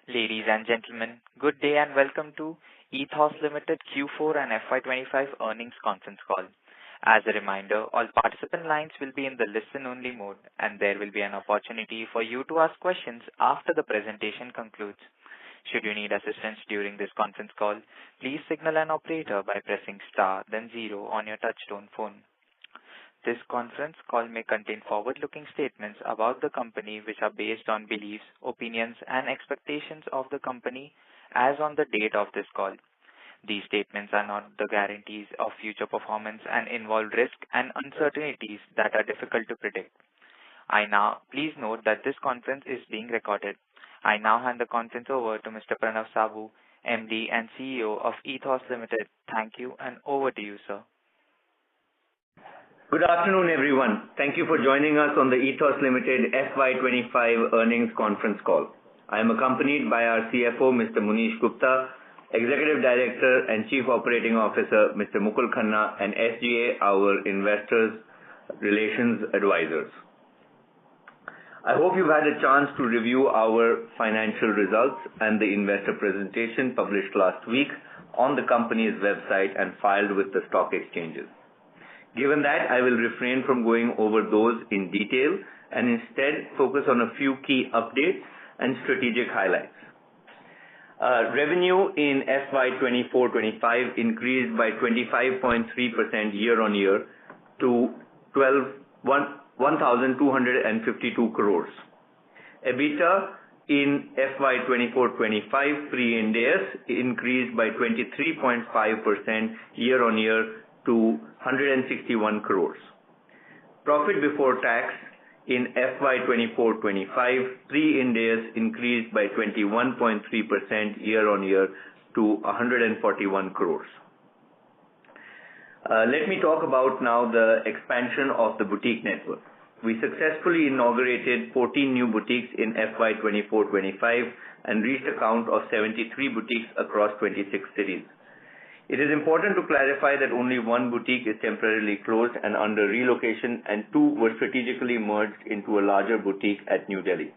Ladies and gentlemen, good day and welcome to Ethos Limited Q4 and FY-25 earnings conference call. As a reminder, all participant lines will be in the listen-only mode, and there will be an opportunity for you to ask questions after the presentation concludes. Should you need assistance during this conference call, please signal an operator by pressing star then 0 on your touchtone phone. This conference call may contain forward-looking statements about the company which are based on beliefs, opinions, and expectations of the company as on the date of this call. These statements are not the guarantees of future performance and involve risks and uncertainties that are difficult to predict. Please note that this conference is being recorded. I now hand the conference over to Mr. Pranav Sabu, MD and CEO of Ethos Limited. Thank you, and over to you, sir. Good afternoon, everyone. Thank you for joining us on the Ethos Limited FY25 earnings conference call. I am accompanied by our CFO, Mr. Munish Gupta, Executive Director and Chief Operating Officer, Mr. Mukul Khanna, and SGA, our Investors Relations Advisors. I hope you've had a chance to review our financial results and the investor presentation published last week on the company's website and filed with the stock exchanges. Given that, I will refrain from going over those in detail and instead focus on a few key updates and strategic highlights. Revenue in FY24-25 increased by 25.3% year-on-year to 1,252 crores. EBITDA in FY24-25 pre-Ind AS increased by 23.5% year-on-year to 161 crores. Profit before tax in FY24-25 pre-Ind AS increased by 21.3% year-on-year to 141 crores. Let me talk about now the expansion of the boutique network. We successfully inaugurated 14 new boutiques in FY24-25 and reached a count of 73 boutiques across 26 cities. It is important to clarify that only one boutique is temporarily closed and under relocation, and 2 were strategically merged into a larger boutique at New Delhi.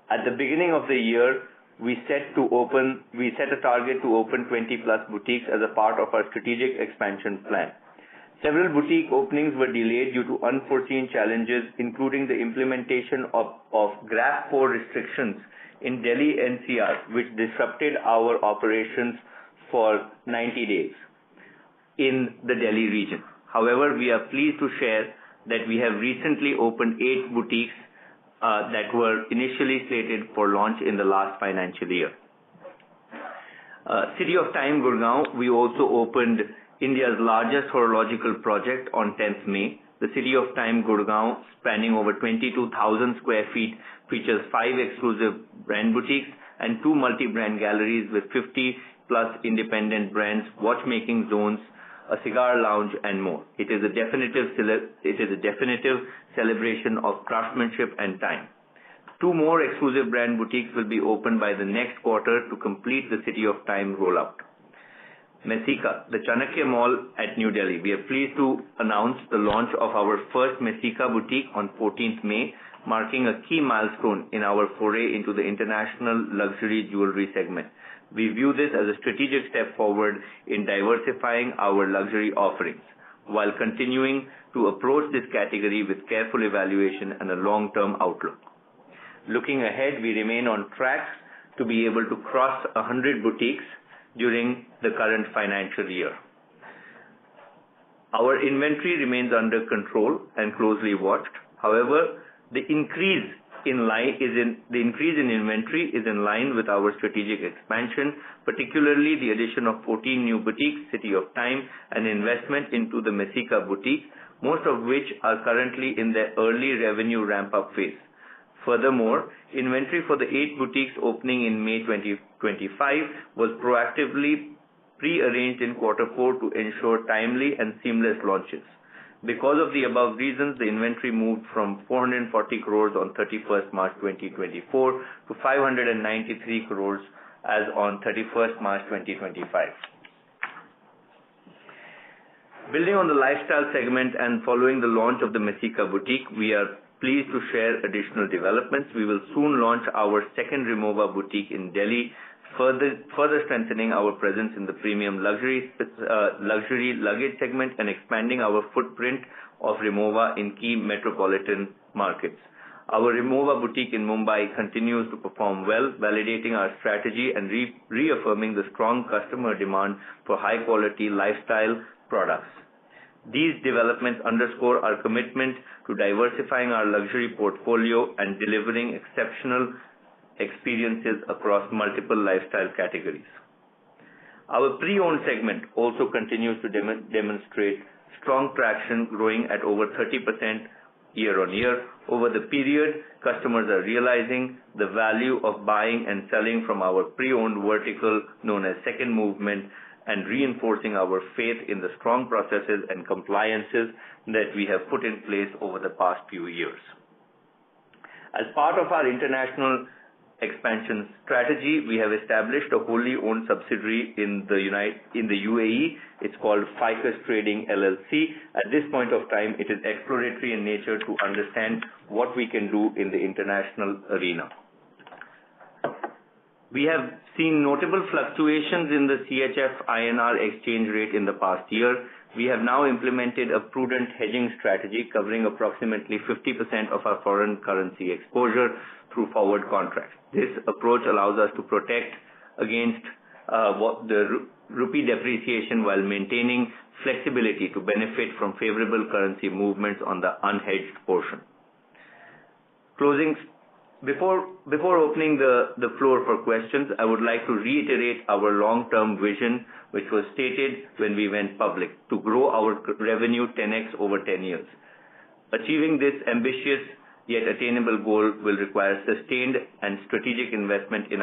At the beginning of the year, we set a target to open 20 plus boutiques as a part of our strategic expansion plan. Several boutique openings were delayed due to unforeseen challenges, including the implementation of Q.4 restrictions in Delhi NCR, which disrupted our operations for 90 days in the Delhi region. However, we are pleased to share that we have recently opened 8 boutiques that were initially slated for launch in the last financial year. City of Time, Gurgaon, we also opened India's largest horological project on 10th May. The City of Time, Gurgaon, spanning over 22,000 square feet, features 5 exclusive brand boutiques and 2 multi-brand galleries with 50 plus independent brands, watchmaking zones, a cigar lounge, and more. It is a definitive celebration of craftsmanship and time. 2 more exclusive brand boutiques will be opened by the next quarter to complete the City of Time rollout. Messika, the Chanakya Mall at New Delhi. We are pleased to announce the launch of our first Messika boutique on 14th May, marking a key milestone in our foray into the international luxury jewelry segment. We view this as a strategic step forward in diversifying our luxury offerings, while continuing to approach this category with careful evaluation and a long-term outlook. Looking ahead, we remain on track to be able to cross 100 boutiques during the current financial year. Our inventory remains under control and closely watched. However, the increase in inventory is in line with our strategic expansion, particularly the addition of 14 new boutiques, City of Time, and investment into the Messika boutique, most of which are currently in their early revenue ramp-up phase. Furthermore, inventory for the 8 boutiques opening in May 2025 was proactively pre-arranged in Q4 to ensure timely and seamless launches. Because of the above reasons, the inventory moved from 440 crores on 31st March 2024 to 593 crores as on 31st March 2025. Building on the lifestyle segment and following the launch of the Messika boutique, we are pleased to share additional developments. We will soon launch our second Remova boutique in Delhi, further strengthening our presence in the premium luxury luggage segment and expanding our footprint of Remova in key metropolitan markets. Our Remova boutique in Mumbai continues to perform well, validating our strategy and reaffirming the strong customer demand for high-quality lifestyle products. These developments underscore our commitment to diversifying our luxury portfolio and delivering exceptional experiences across multiple lifestyle categories. Our pre-owned segment also continues to demonstrate strong traction, growing at over 30% year-on-year. Over the period, customers are realizing the value of buying and selling from our pre-owned vertical known as Second Movement and reinforcing our faith in the strong processes and compliances that we have put in place over the past few years. As part of our international expansion strategy, we have established a wholly owned subsidiary in the UAE. It's called Ficus Trading LLC. At this point of time, it is exploratory in nature to understand what we can do in the international arena. We have seen notable fluctuations in the CHF INR exchange rate in the past year. We have now implemented a prudent hedging strategy covering approximately 50% of our foreign currency exposure through forward contracts. This approach allows us to protect against the rupee depreciation while maintaining flexibility to benefit from favorable currency movements on the unhedged portion. Before opening the floor for questions, I would like to reiterate our long-term vision, which was stated when we went public, to grow our revenue 10x over 10 years. Achieving this ambitious yet attainable goal will require sustained and strategic investment in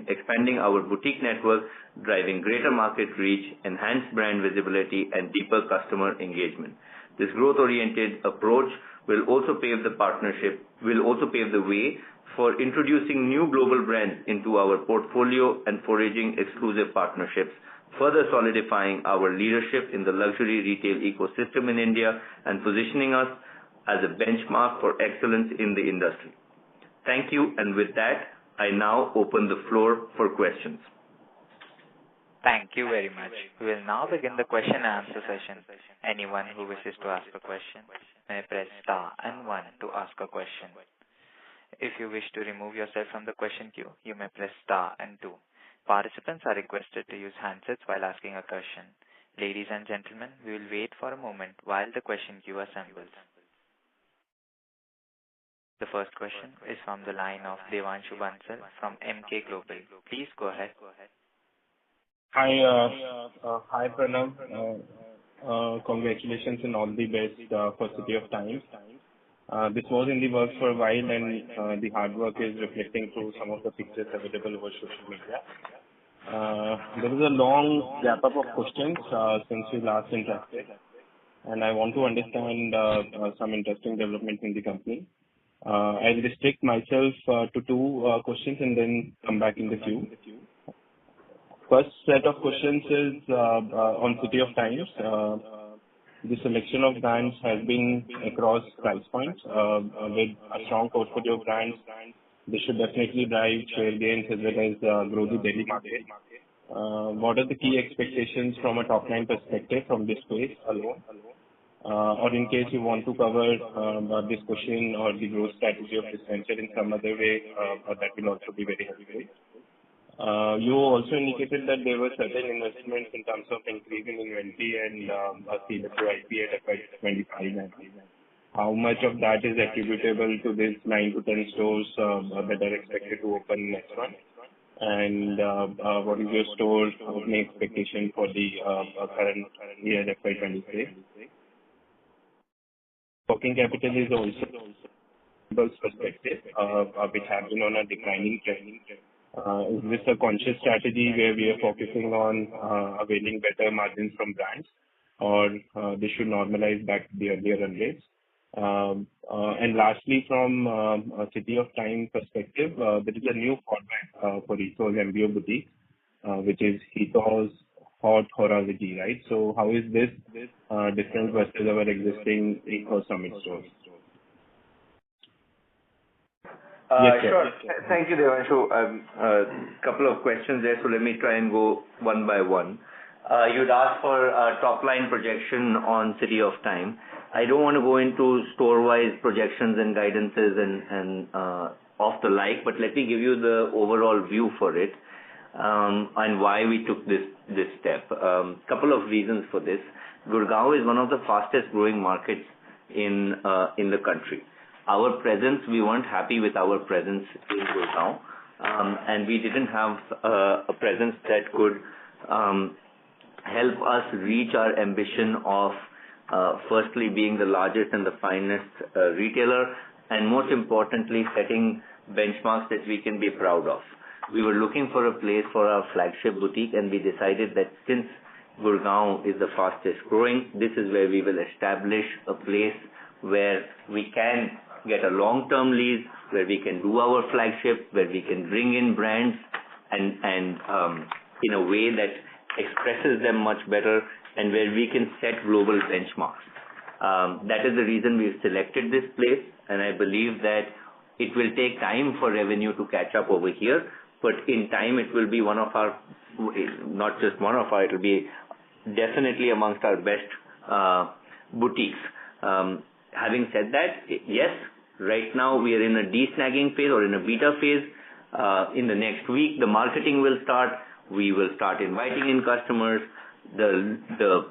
expanding our boutique network, driving greater market reach, enhanced brand visibility, and deeper customer engagement. This growth-oriented approach will also pave the way for introducing new global brands into our portfolio and forging exclusive partnerships, further solidifying our leadership in the luxury retail ecosystem in India and positioning us as a benchmark for excellence in the industry. Thank you, and with that, I now open the floor for questions. Thank you very much. We will now begin the question and answer session. Anyone who wishes to ask a question may press star and 1 to ask a question. If you wish to remove yourself from the question queue, you may press star and 2. Participants are requested to use handsets while asking a question. Ladies and gentlemen, we will wait for a moment while the question queue assembles. The first question is from the line of Devanshu Bansal from MK Global. Please go ahead. Hi, Pranav. Congratulations and all the best for City of Times. This was in the works for a while, and the hard work is reflecting through some of the pictures available over social media. There is a long gap up of questions since we last interacted, and I want to understand some interesting developments in the company. I'll restrict myself to 2 questions and then come back in the queue. First set of questions is on City of Times. The selection of brands has been across price points. With a strong portfolio of brands, they should definitely drive share gains as well as grow the Delhi market. What are the key expectations from a top-line perspective from this space alone? Or in case you want to cover this question or the growth strategy of this venture in some other way, that will also be very helpful. You also indicated that there were certain investments in terms of increasing inventory and CWIP at FY-2025. How much of that is attributable to this 9 to 10 stores that are expected to open next month? And what is your store opening expectation for the current year FY-23? Working capital is also perspective, which have been on a declining trend. Is this a conscious strategy where we are focusing on availing better margins from brands, or they should normalize back to the earlier run rates? And lastly, from a City of Times perspective, there is a new format for Ethos MBO boutique, which is Ethos Hot Horology, right? So how is this different versus our existing Ethos Summit stores? Yes, sir. Sure. Thank you, Devanshu. Couple of questions there, so let me try and go one by one. You'd asked for a top-line projection on City of Time. I don't want to go into store-wise projections and guidances and of the like, but let me give you the overall view for it, and why we took this step. Couple of reasons for this. Gurgaon is one of the fastest growing markets in the country. Our presence, we weren't happy with our presence in Gurgaon, and we didn't have a presence that could help us reach our ambition of firstly being the largest and the finest retailer, and most importantly setting benchmarks that we can be proud of. We were looking for a place for our flagship boutique, and we decided that since Gurgaon is the fastest growing, this is where we will establish a place where we can get a long-term lease, where we can do our flagship, where we can bring in brands and in a way that expresses them much better, and where we can set global benchmarks. That is the reason we've selected this place, and I believe that it will take time for revenue to catch up over here, but in time it will be one of our, not just one of our, it will be definitely amongst our best boutiques. Having said that, yes, right now we are in a de-snagging phase or in a beta phase. In the next week, the marketing will start. We will start inviting in customers. The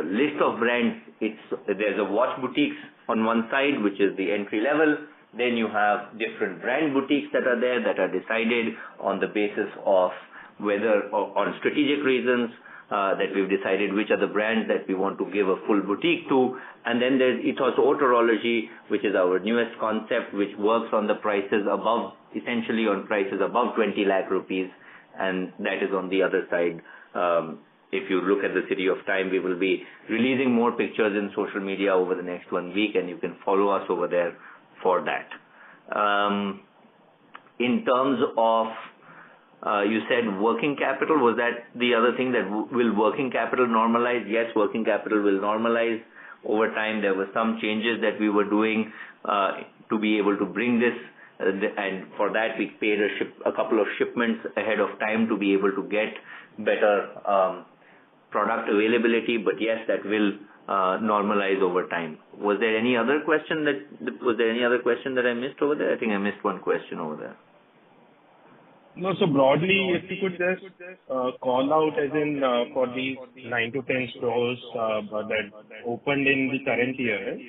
list of brands, there's a watch boutiques on one side, which is the entry level. Then you have different brand boutiques that are there that are decided on the basis of whether, or on strategic reasons, that we've decided which are the brands that we want to give a full boutique to. And then there's Ethos Autorology, which is our newest concept, which works on the prices above, essentially on prices above 20 lakh rupees. And that is on the other side. If you look at the City of Time, we will be releasing more pictures in social media over the next 1 week, and you can follow us over there for that. In terms of, you said working capital, was that the other thing, that will working capital normalize? Yes, working capital will normalize over time. There were some changes that we were doing to be able to bring this, and for that we paid a couple of shipments ahead of time to be able to get better product availability. But yes, that will normalize over time. Was there any other question that I missed over there? I think I missed one question over there. No, so broadly, if you could just call out, as in for these 9 to 10 stores that opened in the current year,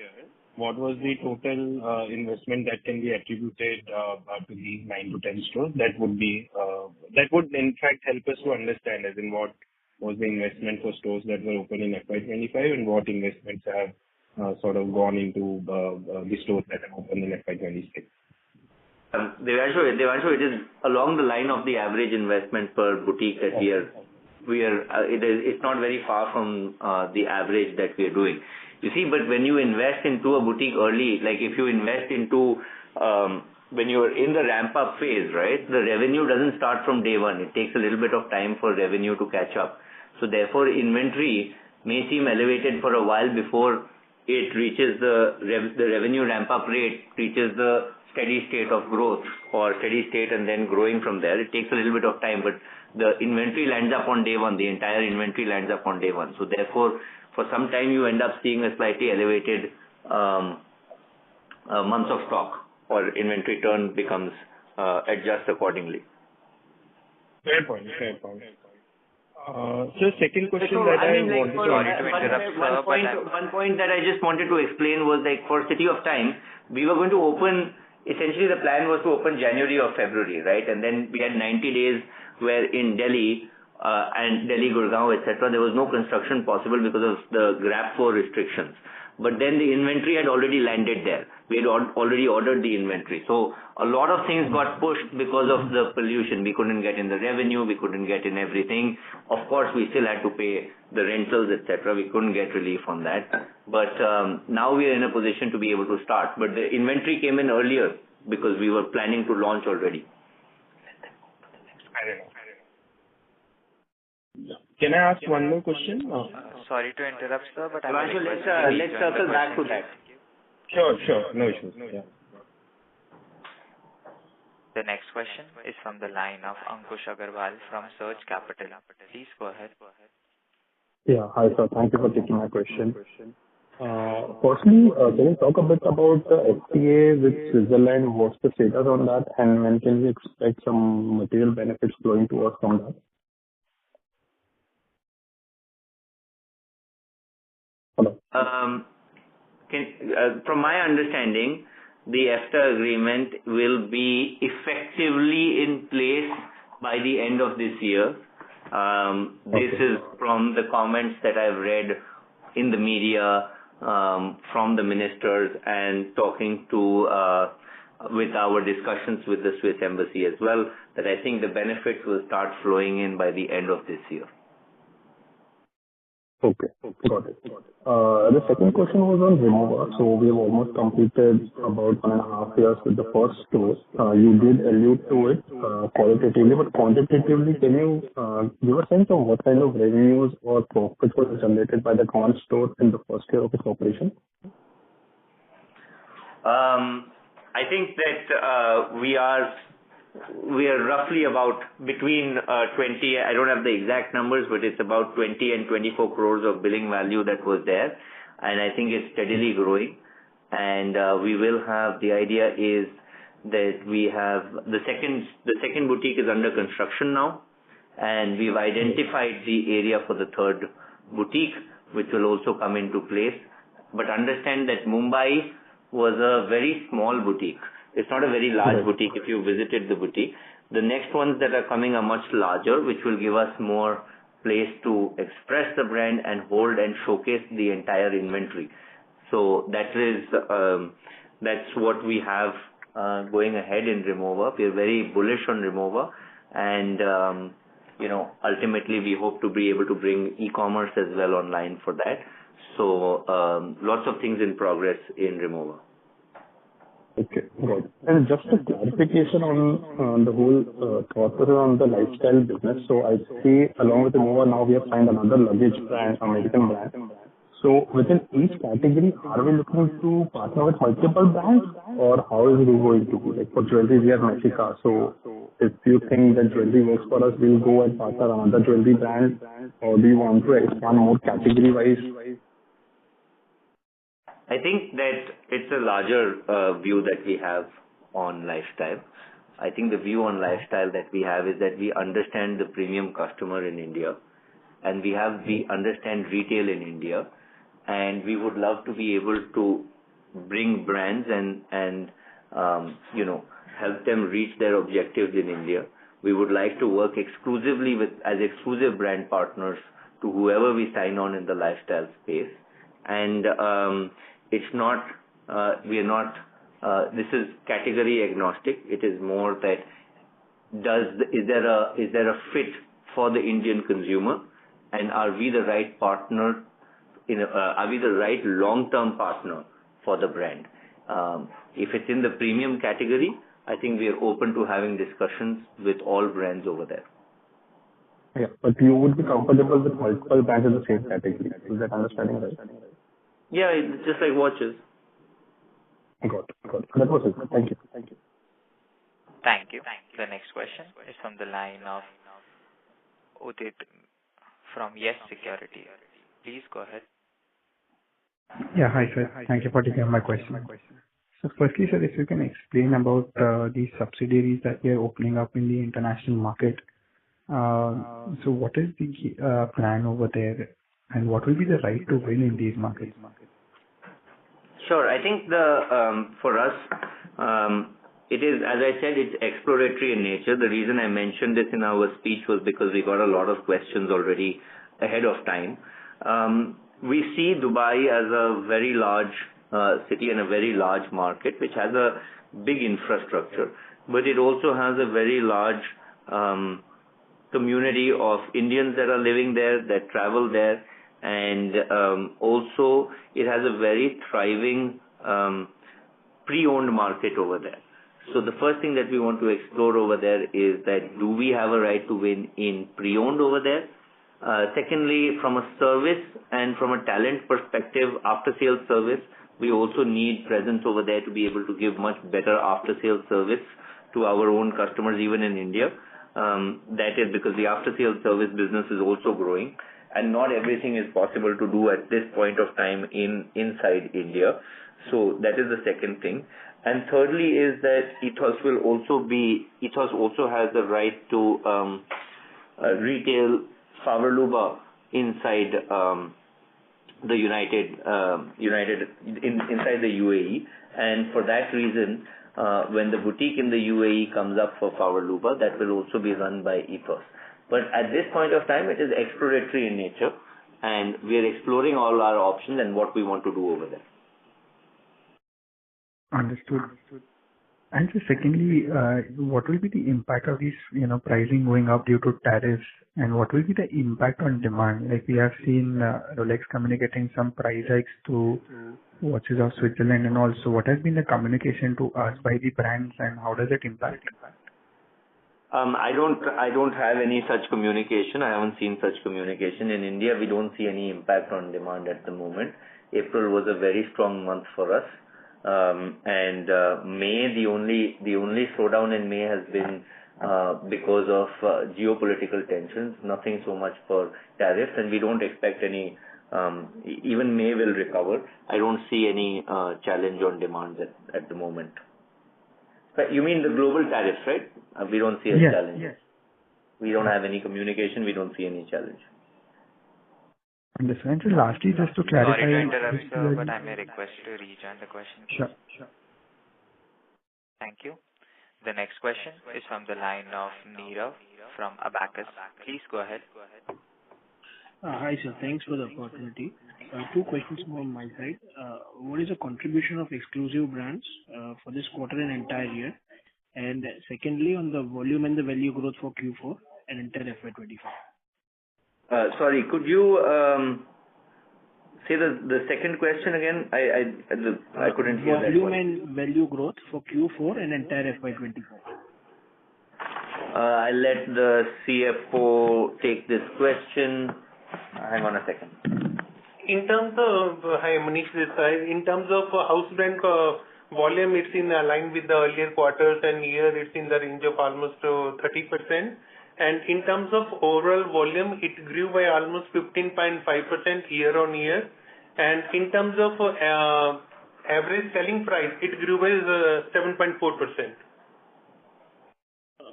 what was the total investment that can be attributed to these 9 to 10 stores? That would in fact help us to understand, as in what was the investment for stores that were opened in FY25 and what investments have sort of gone into the stores that have opened in FY26. Devanshu, it is along the line of the average investment per boutique that it's not very far from the average that we are doing. You see, but when you invest into a boutique early, like if you invest into when you are in the ramp up phase, right, the revenue doesn't start from day one. It takes a little bit of time for revenue to catch up. So therefore, inventory may seem elevated for a while before it reaches the revenue ramp up rate, reaches the steady state of growth or steady state and then growing from there. It takes a little bit of time, but the inventory lands up on day one. The entire inventory lands up on day one. So therefore, for some time you end up seeing a slightly elevated months of stock, or inventory turn becomes adjust accordingly. Fair point. So second question that I wanted to interrupt. One point that I just wanted to explain was, like, for City of Time, we were going to open. Essentially, the plan was to open January or February, right? And then we had 90 days where in Delhi and Delhi, Gurgaon, etc., there was no construction possible because of the Q.4 restrictions. But then the inventory had already landed there. We had already ordered the inventory. So a lot of things got pushed because of the pollution. We couldn't get in the revenue. We couldn't get in everything. Of course, we still had to pay the rentals, etc. We couldn't get relief on that. But now we are in a position to be able to start. But the inventory came in earlier because we were planning to launch already. Can I ask one more question? Sorry to interrupt, sir, but let's circle back to that. Sure. No issues. Yeah. The next question is from the line of Ankush Agarwal from Surge Capital. Please go ahead. Yeah. Hi, sir. Thank you for taking my question. Firstly, can you talk a bit about the FTA with Switzerland? What's the status on that, and when can we expect some material benefits flowing to us from that? Hello? From my understanding, the EFTA agreement will be effectively in place by the end of this year. This is from the comments that I've read in the media, from the ministers and talking to with our discussions with the Swiss embassy as well, that I think the benefits will start flowing in by the end of this year. Okay. Got it. The second question was on Remova. So we have almost completed about 1.5 years with the first store. You did allude to it qualitatively, but quantitatively, can you give a sense of what kind of revenues or profits were generated by the one store in the first year of its operation? I think that we are roughly about between 20, I don't have the exact numbers, but it's about 20 and 24 crores of billing value that was there. And I think it's steadily growing. And we will have, the idea is that we have, the second boutique is under construction now. And we've identified the area for the third boutique, which will also come into place. But understand that Mumbai was a very small boutique. It's not a very large boutique if you visited the boutique. The next ones that are coming are much larger, which will give us more place to express the brand and hold and showcase the entire inventory. So that's what we have going ahead in Remova. We are very bullish on Remova, and ultimately we hope to be able to bring e-commerce as well online for that. So lots of things in progress in Remova. Okay, got it. And just a clarification on the whole thought process on the lifestyle business. So I see along with Remova now we have signed another luggage brand, American brand. So within each category, are we looking to partner with multiple brands, or how is it going to be? Like for jewelry, we have Mexica. So if you think that jewelry works for us, we'll go and partner another jewelry brand, or do you want to expand more category-wise? I think that it's a larger view that we have on lifestyle. I think the view on lifestyle that we have is that we understand the premium customer in India, and we understand retail in India, and we would love to be able to bring brands and help them reach their objectives in India. We would like to work exclusively as exclusive brand partners to whoever we sign on in the lifestyle space. And it's not, this is category agnostic. It is more that is there a fit for the Indian consumer, and are we the right partner, are we the right long-term partner for the brand? If it's in the premium category, I think we are open to having discussions with all brands over there. Yeah, but you would be comfortable with multiple brands in the same category. Is that understanding right? Yeah, it's just like watches. Got it. That was it. Thank you. Thank you. The next question is from the line of Udit from Yes Security. Please go ahead. Yeah, hi sir. Thank you for taking my question. So firstly, sir, if you can explain about the subsidiaries that we are opening up in the international market. So what is the plan over there, and what will be the right to win in these markets? Sure. I think for us, it is, as I said, it's exploratory in nature. The reason I mentioned this in our speech was because we got a lot of questions already ahead of time. We see Dubai as a very large city and a very large market, which has a big infrastructure, but it also has a very large community of Indians that are living there, that travel there, and also it has a very thriving pre-owned market over there. So the first thing that we want to explore over there is that do we have a right to win in pre-owned over there? Secondly, from a service and from a talent perspective, after-sales service, we also need presence over there to be able to give much better after-sales service to our own customers even in India. That is because the after-sales service business is also growing, and not everything is possible to do at this point of time inside India. So that is the second thing. And thirdly is that Ethos also has the right to retail Faverluba inside the inside the UAE, and for that reason, when the boutique in the UAE comes up for Faverluba, that will also be run by Ethos. But at this point of time, it is exploratory in nature, and we are exploring all our options and what we want to do over there. Understood. And so secondly, what will be the impact of these, pricing going up due to tariffs, and what will be the impact on demand? Like we have seen Rolex communicating some price hikes to watches of Switzerland, and also what has been the communication to us by the brands, and how does it impact? I don't have any such communication. I haven't seen such communication. In India, we don't see any impact on demand at the moment. April was a very strong month for us. And May, the only slowdown in May has been because of geopolitical tensions, nothing so much for tariffs, and we don't expect any, even May will recover. I don't see any challenge on demand at the moment. But you mean the global tariffs, right? We don't see a challenge. Yes. We don't have any communication. We don't see any challenge. Understand. So lastly, just to clarify... Sorry to interrupt, sir, but I may request you to rejoin the question. Sure. Thank you. The next question is from the line of Nirav from Abacus. Please go ahead. Hi, sir. Thanks for the opportunity. Two questions from my side. What is the contribution of exclusive brands for this quarter and entire year? And secondly, on the volume and the value growth for Q4 and entire FY-25. Sorry, could you say the second question again? I couldn't hear that. Volume and value growth for Q4 and entire FY-25. I'll let the CFO take this question. Hang on a second. In terms of, hi Manish this side, in terms of house brand volume, it's in line with the earlier quarters, and year it's in the range of almost 30%. And in terms of overall volume, it grew by almost 15.5% year on year. And in terms of average selling price, it grew by 7.4%.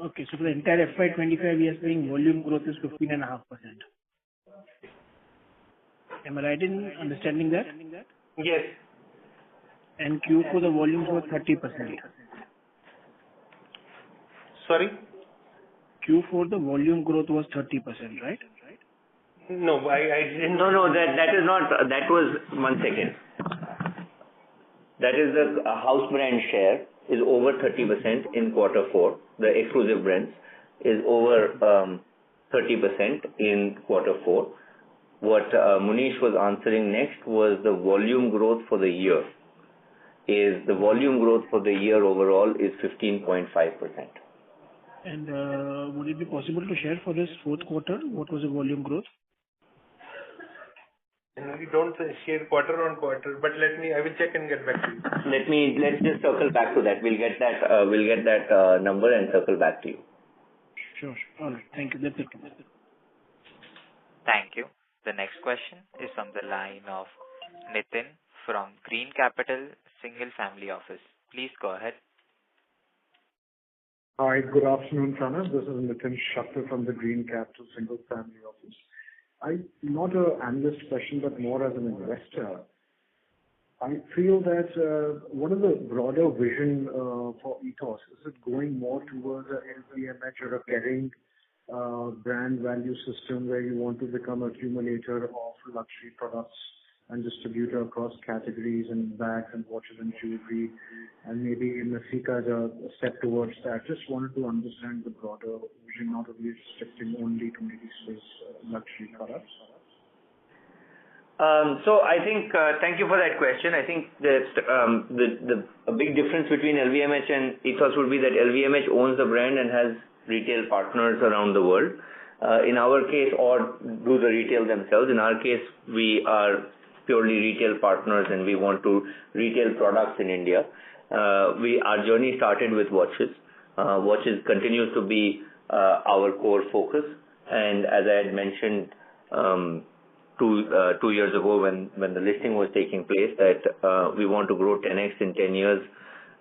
Okay, so for the entire FY25, we are saying volume growth is 15.5%. Am I right in understanding that? Yes. And Q4, the volumes were 30%. Sorry? Q4, the volume growth was 30%, right? No, I didn't. No, that is not, that was, 1 second. That is the house brand share is over 30% in Q4. The exclusive brands is over 30% in Q4. What Munish was answering next was the volume growth for the year. The volume growth for the year overall is 15.5%. And would it be possible to share for this fourth quarter, what was the volume growth? We don't share quarter on quarter, but I will check and get back to you. Let's just circle back to that. We'll get that number and circle back to you. Sure. All right. Thank you. That's it. Thank you. The next question is from the line of Nitin from Green Capital Single Family Office. Please go ahead. Hi, good afternoon, Pranav. This is Nitin Shakkar from the Green Capital Single Family Office. Not an analyst question, but more as an investor. I feel that what is the broader vision for Ethos? Is it going more towards an LVMH or a Kering brand value system where you want to become an accumulator of luxury products and distributor across categories and bags and watches and jewelry, and maybe in Africa as a step towards that? Just wanted to understand the broader vision, not only restricting only to maybe luxury products. So I think, thank you for that question. I think that a big difference between LVMH and Ethos would be that LVMH owns the brand and has retail partners around the world. In our case, or do the retail themselves. In our case, we are purely retail partners and we want to retail products in India. Our journey started with watches. watches continues to be our core focus. And as I had mentioned 2 years ago when the listing was taking place, that we want to grow 10x in 10 years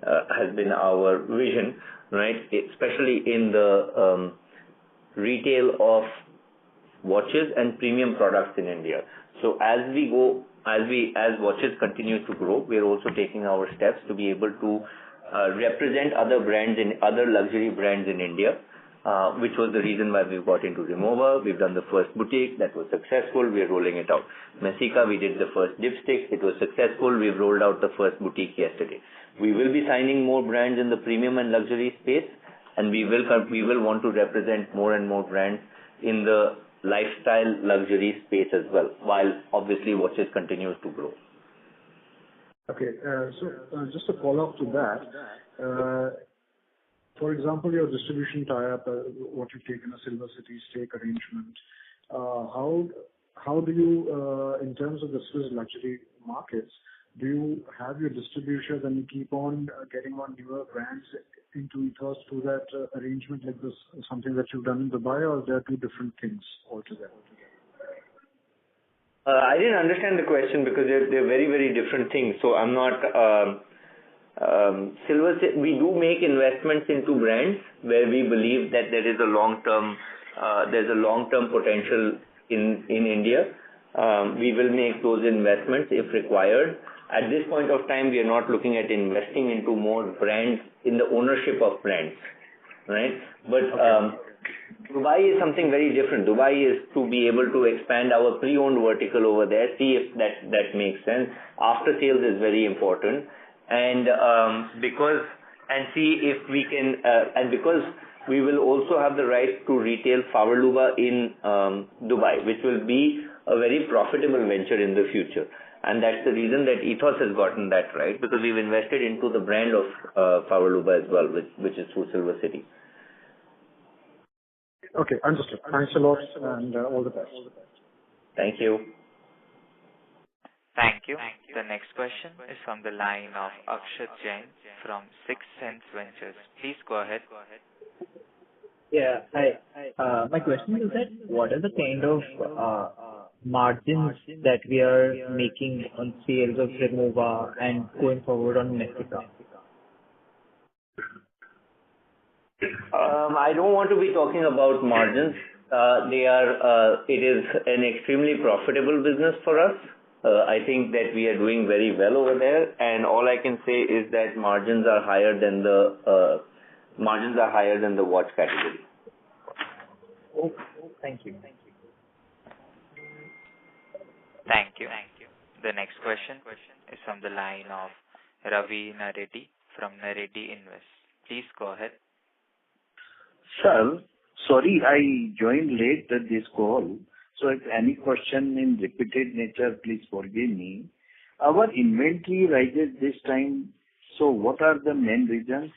has been our vision, right? Especially in the retail of watches and premium products in India. So as watches continue to grow, we are also taking our steps to be able to represent other luxury brands in India, which was the reason why we got into Rimowa. We've done the first boutique that was successful. We are rolling it out. Messika, we did the first dipstick. It was successful. We've rolled out the first boutique yesterday. We will be signing more brands in the premium and luxury space, and we will want to represent more and more brands in the lifestyle luxury space as well, while obviously watches continues to grow. Okay, so just a follow-up to that. For example, your distribution tie-up, what you've taken a Silver City stake arrangement, how do you, in terms of the Swiss luxury markets, do you have your distribution and you keep on getting on newer brands into Ethos through that arrangement like this, something that you've done in Dubai, or there are two different things altogether? I didn't understand the question because they're very, very different things. So I'm not... we do make investments into brands where we believe that there is a there's a long-term potential in India. We will make those investments if required. At this point of time, we are not looking at investing into more brands in the ownership of brands, right? But Dubai is something very different. Dubai is to be able to expand our pre-owned vertical over there, see if that makes sense. After sales is very important. And see if we can, and because we will also have the right to retail Favarluba in Dubai, which will be a very profitable venture in the future. And that's the reason that Ethos has gotten that right, because we've invested into the brand of Favarluba as well, which is through Silver City. Okay, understood. Thanks a lot, and all the best. Thank you. Thank you. The next question is from the line of Akshat Jain from Sixth Sense Ventures. Please go ahead. Yeah, hi. My question is that what are the kind of margins that we are making on sales of Rimowa and going forward on Messika? I don't want to be talking about margins. It is an extremely profitable business for us. I think that we are doing very well over there, and all I can say is that margins are higher than the watch category. Okay, thank you. Thank you. The next question is from the line of Ravi Naredi from Naredi Invest. Please go ahead. Sir, sorry I joined late at this call. So if any question in repeated nature, please forgive me. Our inventory rises this time. So what are the main reasons?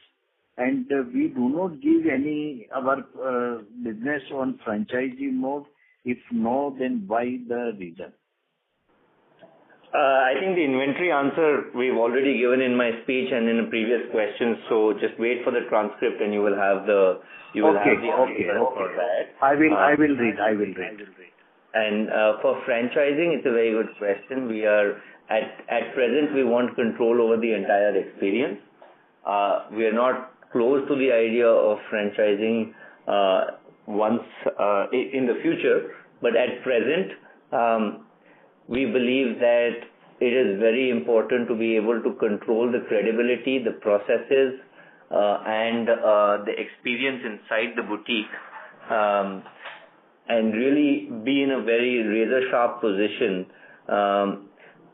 And we do not give our business on franchisee mode. If no, then why the reason? I think the inventory answer we've already given in my speech and in a previous question. So just wait for the transcript and you will have the answer for that. I will read. And for franchising, it's a very good question. We are at present we want control over the entire experience. We are not close to the idea of franchising once in the future, but at present we believe that it is very important to be able to control the credibility, the processes, and the experience inside the boutique, and really be in a very razor-sharp position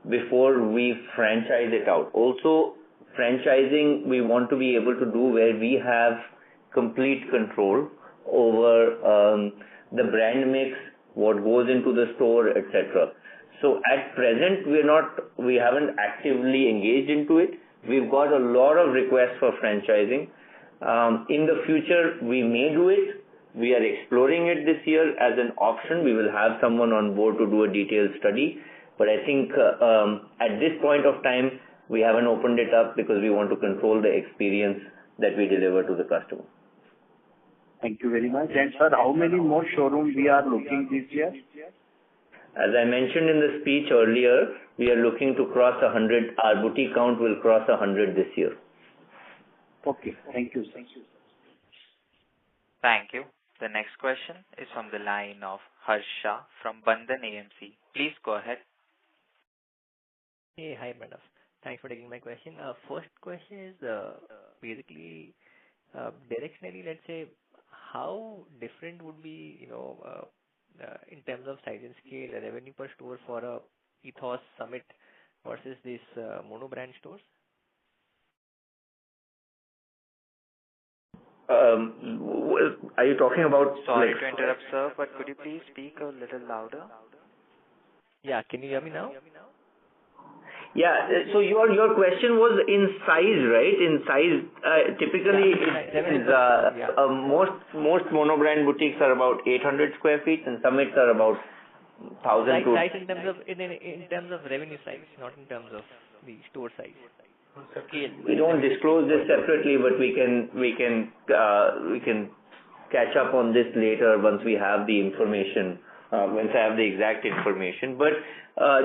before we franchise it out. Also, franchising we want to be able to do where we have complete control over the brand mix, what goes into the store, etc. So at present, we haven't actively engaged into it. We've got a lot of requests for franchising. In the future, we may do it. We are exploring it this year as an option. We will have someone on board to do a detailed study. But I think at this point of time, we haven't opened it up because we want to control the experience that we deliver to the customer. Thank you very much. And sir, how many more showrooms we are looking this year? As I mentioned in the speech earlier, we are looking to cross 100. Our boutique count will cross 100 this year. Okay. Thank you, sir. Thank you. The next question is from the line of Harsha from Bandhan AMC. Please go ahead. Hey, hi, madam. Thanks for taking my question. First question is basically directionally, let's say, how different would be, in terms of size and scale, the revenue per store for a Ethos Summit versus these mono brand stores? Are you talking about? Sorry to interrupt, sir, but could you please speak a little louder? Yeah, can you hear me now? Yeah. So your question was in size, right? In size, typically, most mono-brand boutiques are about 800 square feet, and Summits are about 1,000. Size in terms of revenue size, not in terms of the store size. Scale. We don't disclose this separately, but we can catch up on this later once we have the information. Once I have the exact information. But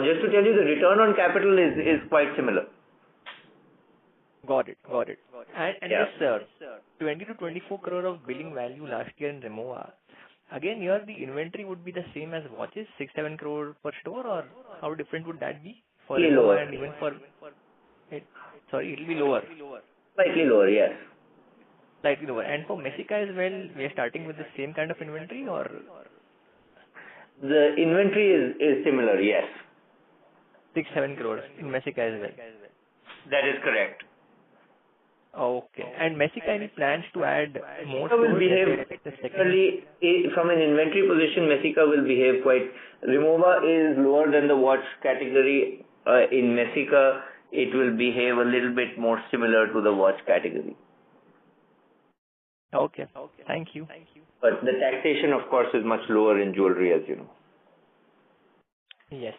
just to tell you, the return on capital is quite similar. Got it. And this 20 to 24 crore of billing value last year in Remova, again, here the inventory would be the same as watches, 6-7 crore per store, or how different would that be for Remova and even for it? Sorry, it will be lower. Slightly lower, yes. Slightly lower. And for Messica as well, we are starting with the same kind of inventory, or? The inventory is similar, yes. 6-7 crores in Messica as well. That is correct. Okay. And Messica, any plans to add more Messica will behave from an inventory position. Messica will behave quite. Remova is lower than the watch category. In Messica, it will behave a little bit more similar to the watch category. Okay. Thank you. But the taxation, of course, is much lower in jewelry, as you know. Yes.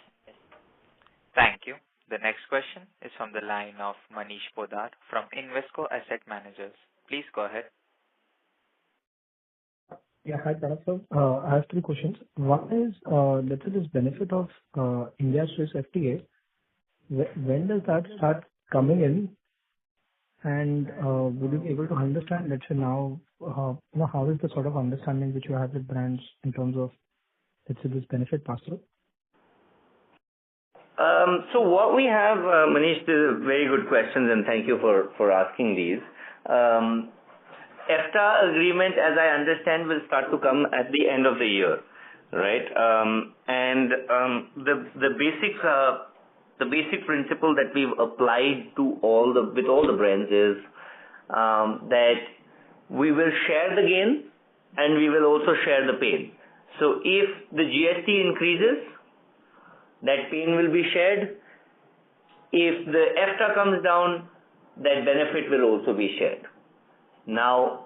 Thank you. The next question is from the line of Manish Podar from Invesco Asset Managers. Please go ahead. Yeah, hi, Pranav. I have three questions. One is, let's say this benefit of India-Swiss FTA, when does that start coming in? And would you be able to understand, let's say now, how is the sort of understanding which you have with brands in terms of, let's say, this benefit pass through? So what we have, Manish, these are very good questions, and thank you for asking these. EFTA agreement, as I understand, will start to come at the end of the year, right? The basic principle that we've applied to with all the brands is that we will share the gain and we will also share the pain. So if the GST increases, that pain will be shared. If the EFTA comes down, that benefit will also be shared. Now,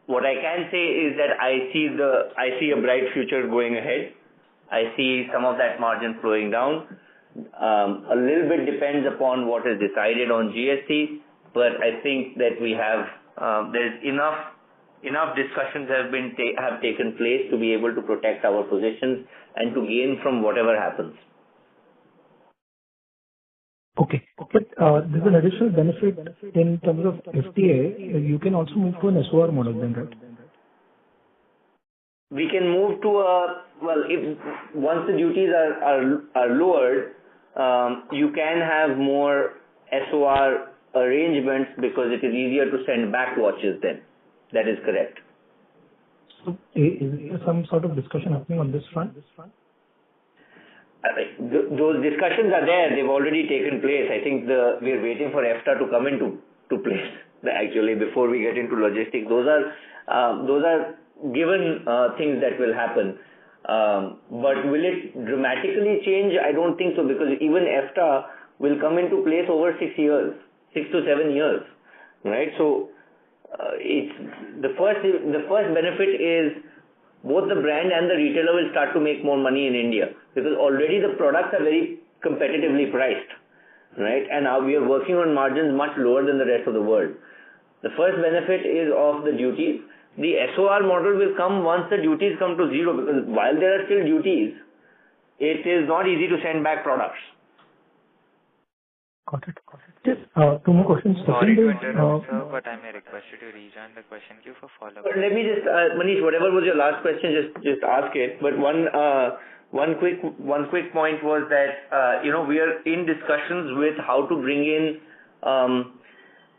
what I can say is that I see a bright future going ahead. I see some of that margin flowing down. A little bit depends upon what is decided on GST, but I think that we have there's enough discussions have taken place to be able to protect our positions and to gain from whatever happens. Okay. But there's an additional benefit in terms of FTA. You can also move to an SOR model then, right? We can move to once the duties are lowered, you can have more SOR arrangements because it is easier to send back watches then. That is correct. So is there some sort of discussion happening on this front? Those discussions are there. They've already taken place. I think we're waiting for EFTA to come into place. Actually, before we get into logistics, those are given things that will happen. But will it dramatically change? I don't think so, because even EFTA will come into place over 6 to 7 years, right? So it's the first benefit is both the brand and the retailer will start to make more money in India, because already the products are very competitively priced, right? And now we are working on margins much lower than the rest of the world. The first benefit is of the duties. The SOR model will come once the duties come to zero, because while there are still duties, it is not easy to send back products. Got it. Just two more questions. Sorry to interrupt, sir, but I may request you to rejoin the question queue for follow-up. But let me just, Manish, whatever was your last question, just ask it. But one quick point was that we are in discussions with how to bring in.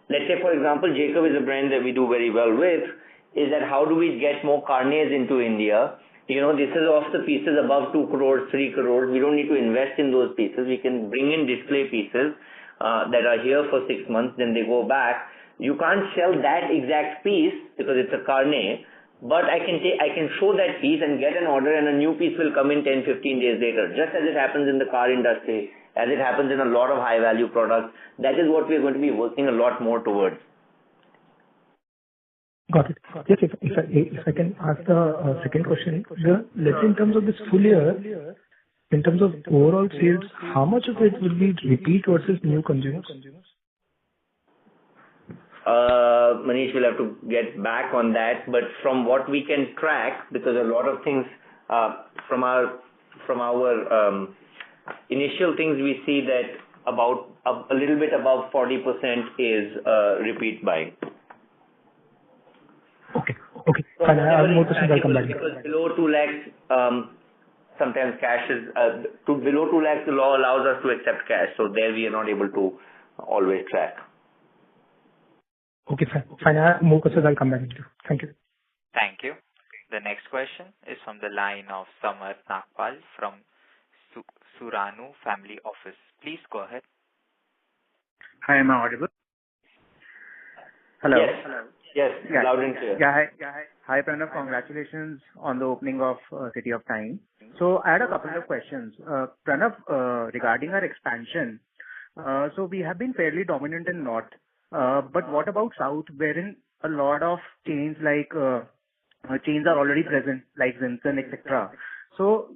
Let's say, for example, Jacob is a brand that we do very well with. Is that how do we get more carnets into India? This is off the pieces above 2 crores, 3 crores. We don't need to invest in those pieces. We can bring in display pieces that are here for 6 months, then they go back. You can't sell that exact piece because it's a carnet, but I can show that piece and get an order, and a new piece will come in 10, 15 days later, just as it happens in the car industry, as it happens in a lot of high value products. That is what we're going to be working a lot more towards. Got it. Yes, if I can ask the second question. Let's say in terms of this full year, in terms of overall sales, how much of it will be repeat versus new consumers? Manish will have to get back on that, but from what we can track, because a lot of things from our initial things, we see that about a little bit above 40% is repeat buying. Okay. Fine. I have more questions. I'll come back. Because below 2 lakhs, sometimes cash is below 2 lakhs. The law allows us to accept cash, so there we are not able to always track. Okay, fine. I have more questions. I'll come back to you. Thank you. Thank you. The next question is from the line of Samar Nagpal from Suranu Family Office. Please go ahead. Hi, am I audible? Hello. Yes, loud and clear. Hi, Pranav. Congratulations on the opening of City of Time. So I had a couple of questions. Pranav, regarding our expansion, so we have been fairly dominant in North, but what about South, wherein a lot of chains chains are already present, like Zinson, etc. So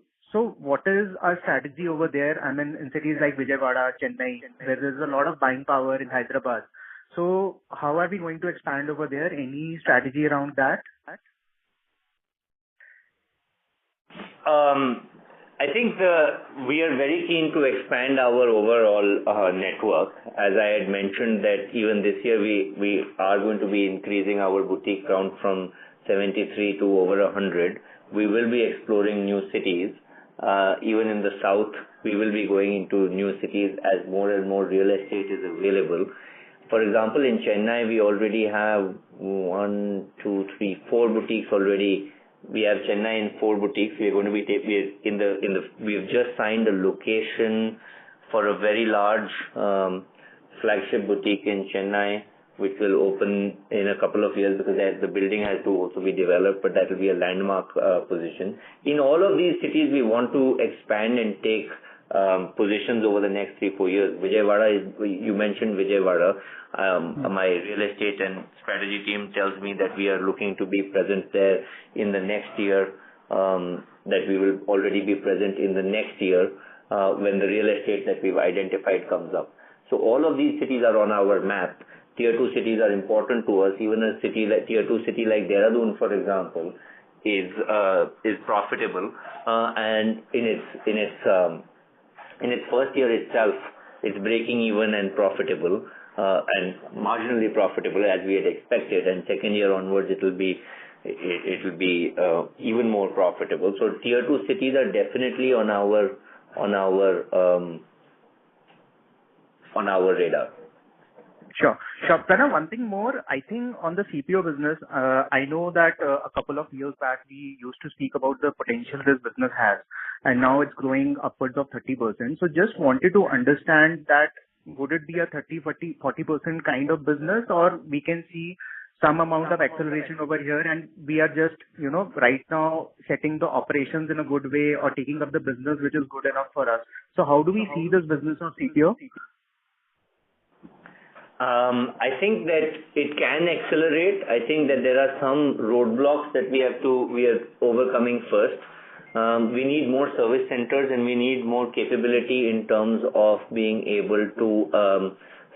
what is our strategy over there? I mean, in cities like Vijayawada, Chennai, where there's a lot of buying power in Hyderabad. So how are we going to expand over there? Any strategy around that? I think we are very keen to expand our overall network. As I had mentioned that even this year we are going to be increasing our boutique count from 73 to over 100. We will be exploring new cities. Even in the south, we will be going into new cities as more and more real estate is available. For example, in Chennai, we already have 4 boutiques already. We have Chennai in 4 boutiques. We are going to be we've just signed a location for a very large flagship boutique in Chennai, which will open in a couple of years, because the building has to also be developed, but that will be a landmark position. In all of these cities, we want to expand and take positions over the next 3-4 years. Vijayawada you mentioned Vijayawada. My real estate and strategy team tells me that we are looking to be present there in the next year, that we will already be present in the next year when the real estate that we've identified comes up. So all of these cities are on our map. Tier 2 cities are important to us. Even a city like Tier 2 city like Dehradun, for example, is profitable, and in its first year itself, it's breaking even and profitable, and marginally profitable as we had expected. And second year onwards, it will be even more profitable. So Tier 2 cities are definitely on our radar. Sure. Pranav, one thing more, I think on the CPO business, I know that a couple of years back we used to speak about the potential this business has, and now it's growing upwards of 30%. So just wanted to understand that would it be a 40% kind of business, or we can see some amount of acceleration over here and we are just, right now setting the operations in a good way or taking up the business which is good enough for us. So how do we see this business of CPO? I think that it can accelerate. I think that there are some roadblocks that we are overcoming first. We need more service centers and we need more capability in terms of being able to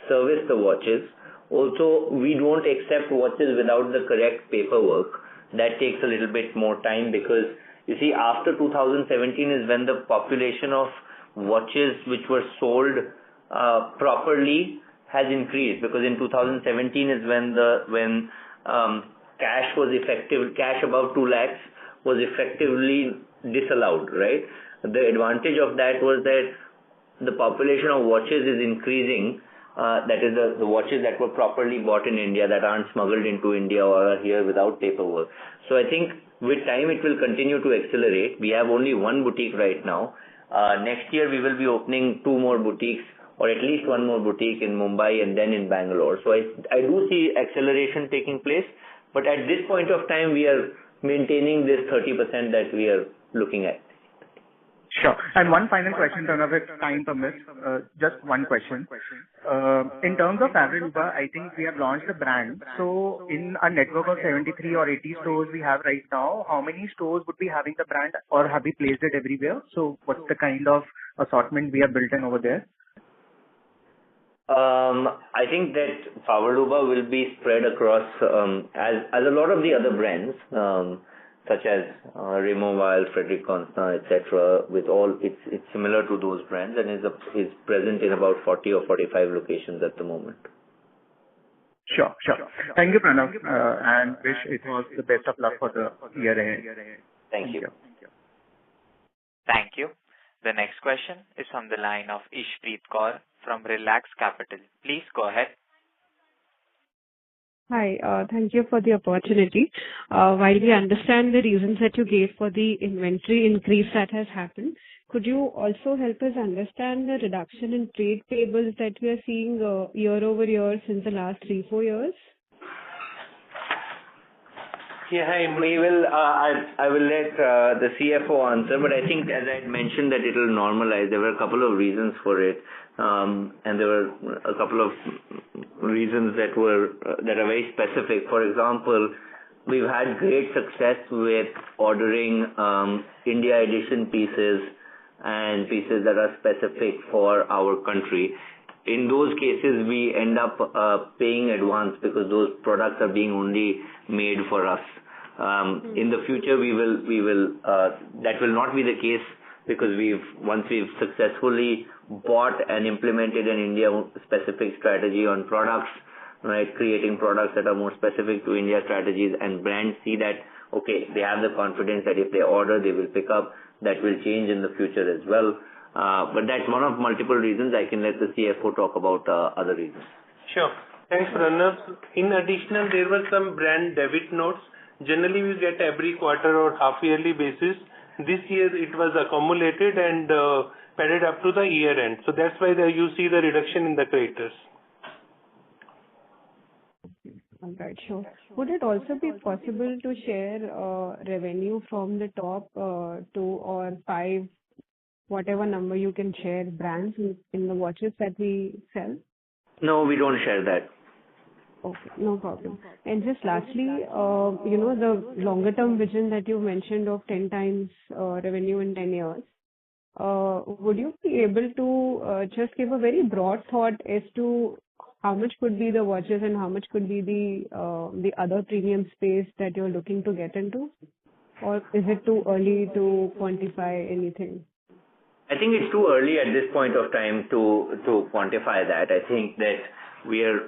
service the watches. Also, we don't accept watches without the correct paperwork. That takes a little bit more time because, you see, after 2017 is when the population of watches which were sold properly has increased, because in 2017 is when cash above 2 lakhs was effectively disallowed, right? The advantage of that was that the population of watches is increasing. That is the watches that were properly bought in India, that aren't smuggled into India or are here without paperwork. So I think with time it will continue to accelerate. We have only one boutique right now. Next year we will be opening 2 more boutiques, or at least 1 more boutique in Mumbai and then in Bangalore. So I do see acceleration taking place, but at this point of time we are maintaining this 30% that we are looking at. Sure. And one final question, Pranav, if time permits. Just one question. In terms of Avriluba, I think we have launched the brand. So in a network of 73 or 80 stores we have right now, how many stores would be having the brand, or have we placed it everywhere? So what's the kind of assortment we have built in over there? I think that Avriluba will be spread across, as a lot of the other brands, such as Remova, Frederic Constant, etc. With all, it's similar to those brands and is present in about 40 or 45 locations at the moment. Sure. Thank you, Pranav, and wish Ethos the best of luck for the year ahead. Thank you. Thank you. The next question is from the line of Ishpreet Kaur from Relax Capital. Please go ahead. Hi, thank you for the opportunity. While we understand the reasons that you gave for the inventory increase that has happened, could you also help us understand the reduction in trade payables that we are seeing year over year since the last 3-4 years? Yeah, hi. I will let the CFO answer, but I think, as I had mentioned, that it will normalize. There were a couple of reasons for it, and there were a couple of reasons that are very specific. For example, we've had great success with ordering India edition pieces and pieces that are specific for our country. In those cases, we end up paying advance because those products are being only made for us. In the future, that will not be the case, because once we've successfully bought and implemented an India-specific strategy on products, right, creating products that are more specific to India strategies, and brands see that, okay, they have the confidence that if they order, they will pick up. That will change in the future as well. But that's one of multiple reasons. I can let the CFO talk about other reasons. Sure. Thanks, Pranav. In addition, there were some brand debit notes. Generally, we get every quarter or half-yearly basis. This year, it was accumulated and padded up to the year end. So that's why you see the reduction in the creditors. All right, sure. Would it also be possible to share revenue from the top 2 or 5, whatever number you can share, brands in the watches that we sell? No, we don't share that. Okay, no problem. And just lastly, the longer term vision that you mentioned of 10 times revenue in 10 years, would you be able to just give a very broad thought as to how much could be the watches and how much could be the other premium space that you're looking to get into? Or is it too early to quantify anything? I think it's too early at this point of time to quantify that. I think that we are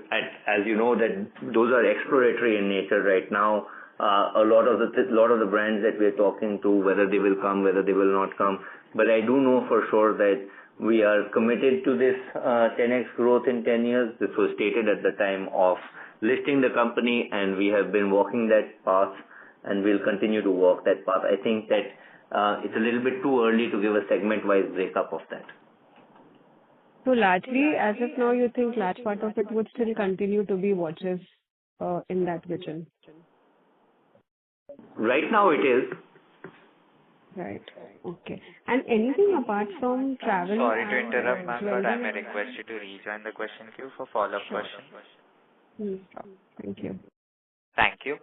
as you know, that those are exploratory in nature right now. A lot of the brands that we're talking to, whether they will come, whether they will not come. But I do know for sure that we are committed to this 10x growth in 10 years. This was stated at the time of listing the company, and we have been walking that path, and we'll continue to walk that path. I think that it's a little bit too early to give a segment-wise breakup of that. So largely, as of now, you think large part of it would still continue to be watches in that vision? Right now it is. Right. Okay. And anything apart from travel? Sorry to interrupt, ma'am, but I may request you to rejoin the question queue for follow-up questions. Thank you. Thank you.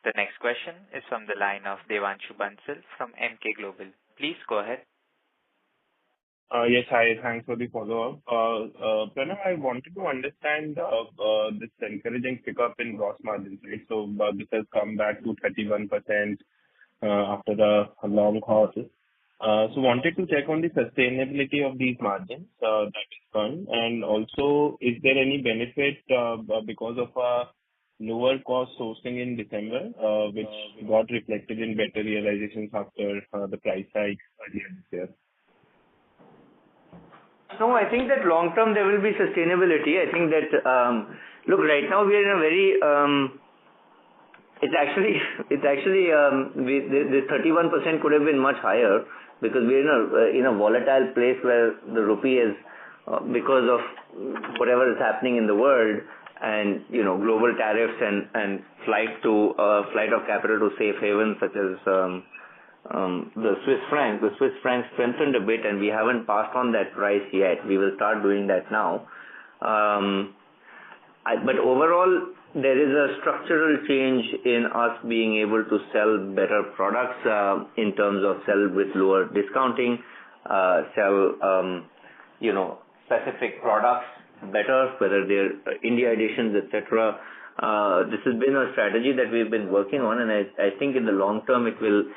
The next question is from the line of Devanshu Bansal from Emkay Global. Please go ahead. Yes, hi. Thanks for the follow-up. Pranav, I wanted to understand this encouraging pickup in gross margins, right? So this has come back to 31% after the long haul. So wanted to check on the sustainability of these margins. That is one. And also, is there any benefit because of lower cost sourcing in December, which got reflected in better realizations after the price hike earlier this year? No, I think that long term there will be sustainability. I think that, look, right now we are in a very, the 31% could have been much higher because we are in a volatile place where the rupee is, because of whatever is happening in the world and, global tariffs and flight of capital to safe havens such as, the Swiss franc. The Swiss franc strengthened a bit and we haven't passed on that price yet. We will start doing that now. But overall, there is a structural change in us being able to sell better products in terms of sell with lower discounting, sell specific products better, whether they're India editions, etc. This has been a strategy that we've been working on, and I think in the long term it will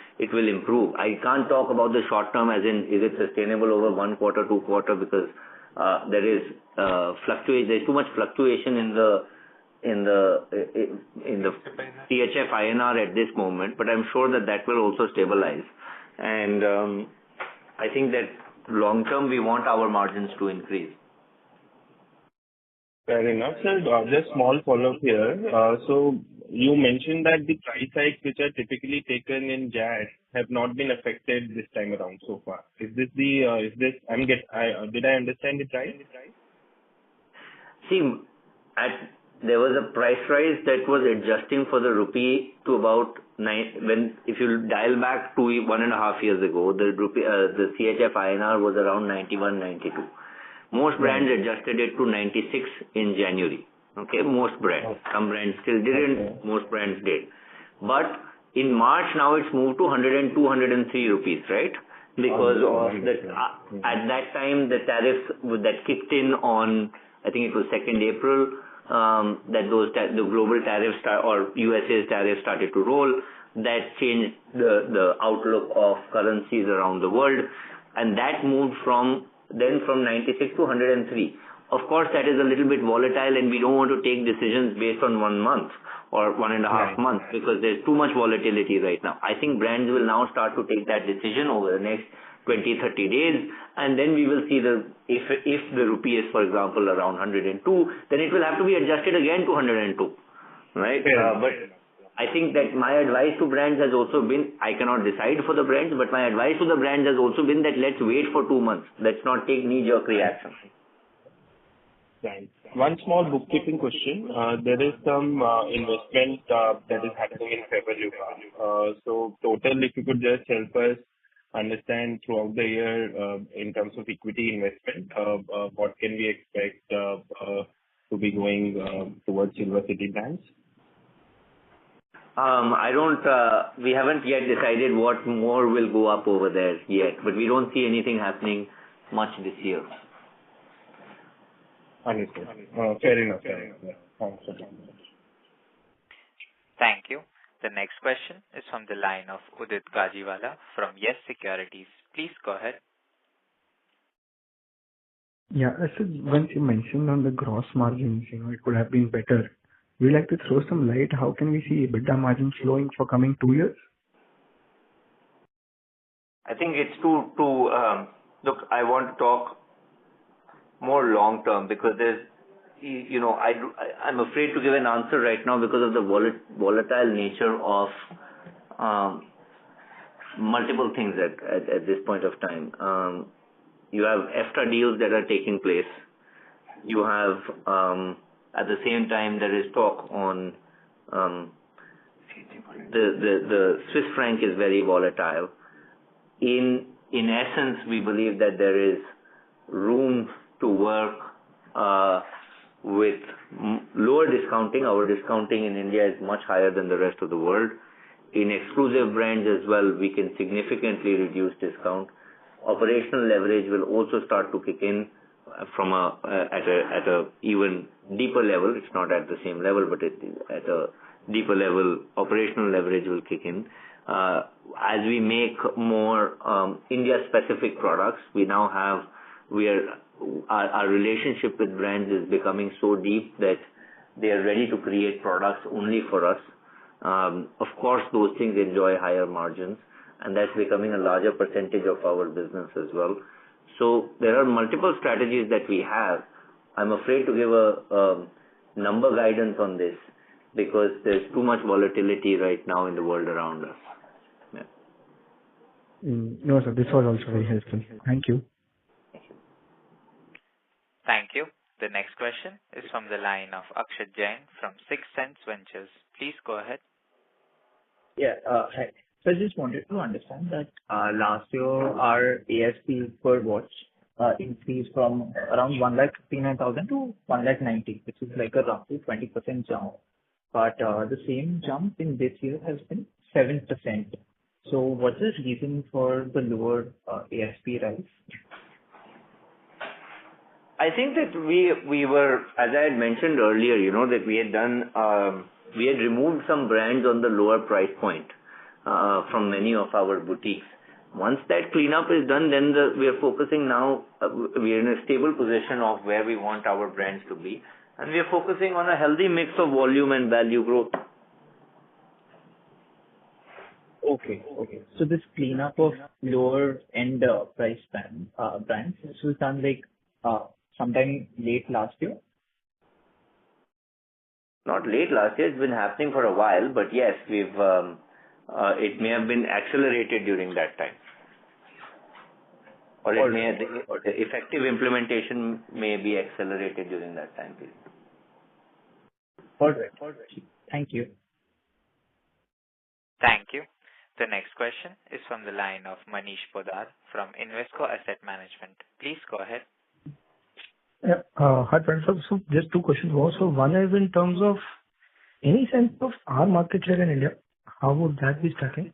improve. I can't talk about the short term as in is it sustainable over 1 quarter, 2 quarter, because there is there's too much fluctuation in the CHF INR at this moment, but I'm sure that will also stabilize. And I think that long term we want our margins to increase. Fair enough, sir. Just small follow-up here. So you mentioned that the price hikes which are typically taken in Jan have not been affected this time around so far. Did I understand it right? See, there was a price rise that was adjusting for the rupee to about if you dial back to 1.5 years ago, the CHF INR was around 91, 92. Most brands adjusted it to 96 in January. Okay, most brands. Okay. Some brands still didn't. Okay. Most brands did. But in March now it's moved to 102, 103 rupees, right? Because at that time the tariffs that kicked in on, I think it was 2nd April, that the global tariffs or USA's tariffs started to roll. That changed the outlook of currencies around the world, and that moved from 96 to 103. Of course, that is a little bit volatile, and we don't want to take decisions based on 1 month or 1.5 months because there's too much volatility right now. I think brands will now start to take that decision over the next 20, 30 days, and then we will see if the rupee is, for example, around 102, then it will have to be adjusted again to 102, right? But I think that my advice to brands has also been, I cannot decide for the brands, but my advice to the brands has also been that let's wait for 2 months. Let's not take knee-jerk reactions. Right. One small bookkeeping question. There is some investment that is happening in February. So total, if you could just help us understand throughout the year in terms of equity investment, what can we expect to be going towards Silver City brands? We haven't yet decided what more will go up over there yet, but we don't see anything happening much this year. Understood. Fair enough. Thanks. Thank you. The next question is from the line of Udit Gajiwala from Yes Securities. Please go ahead. Yeah, so once you mentioned on the gross margins, it could have been better. Would you like to throw some light? How can we see EBITDA margins flowing for coming 2 years? I think it's look, I want to talk more long term because there's, I'm afraid to give an answer right now because of the volatile nature of multiple things at this point of time. You have EFTA deals that are taking place. You have, at the same time, there is talk on the Swiss franc is very volatile. In essence, we believe that there is room to work with lower discounting. Our discounting in India is much higher than the rest of the world. In exclusive brands as well, we can significantly reduce discount. operational leverage will also start to kick in from at a even deeper level. It's not at the same level, but at a deeper level, operational leverage will kick in. As we make more India-specific products, our relationship with brands is becoming so deep that they are ready to create products only for us. Of course, those things enjoy higher margins, and that's becoming a larger percentage of our business as well. So there are multiple strategies that we have. I'm afraid to give a number guidance on this because there's too much volatility right now in the world around us. Yeah. No, sir, this was also very helpful. Thank you. Thank you. The next question is from the line of Akshat Jain from Sixth Sense Ventures. Please go ahead. Yeah. Hi. So I just wanted to understand that last year our ASP per watch increased from around 1,59,000 to 1,90,000, which is like a roughly 20% jump. But the same jump in this year has been 7%. So what's the reason for the lower ASP rise? I think that we were, as I had mentioned earlier, that we had removed some brands on the lower price point from many of our boutiques. Once that cleanup is done, then we are focusing now, we are in a stable position of where we want our brands to be. And we are focusing on a healthy mix of volume and value growth. Okay. So this cleanup of lower end price brands, this was done like sometime late last year? Not late last year, it's been happening for a while, but yes, it may have been accelerated during that time. Or the effective implementation may be accelerated during that time period. All right. Thank you. Thank you. The next question is from the line of Manish Podar from Invesco Asset Management. Please go ahead. Yeah. Hi, friends. So just two questions more. So one is in terms of any sense of our market share in India, how would that be stacking?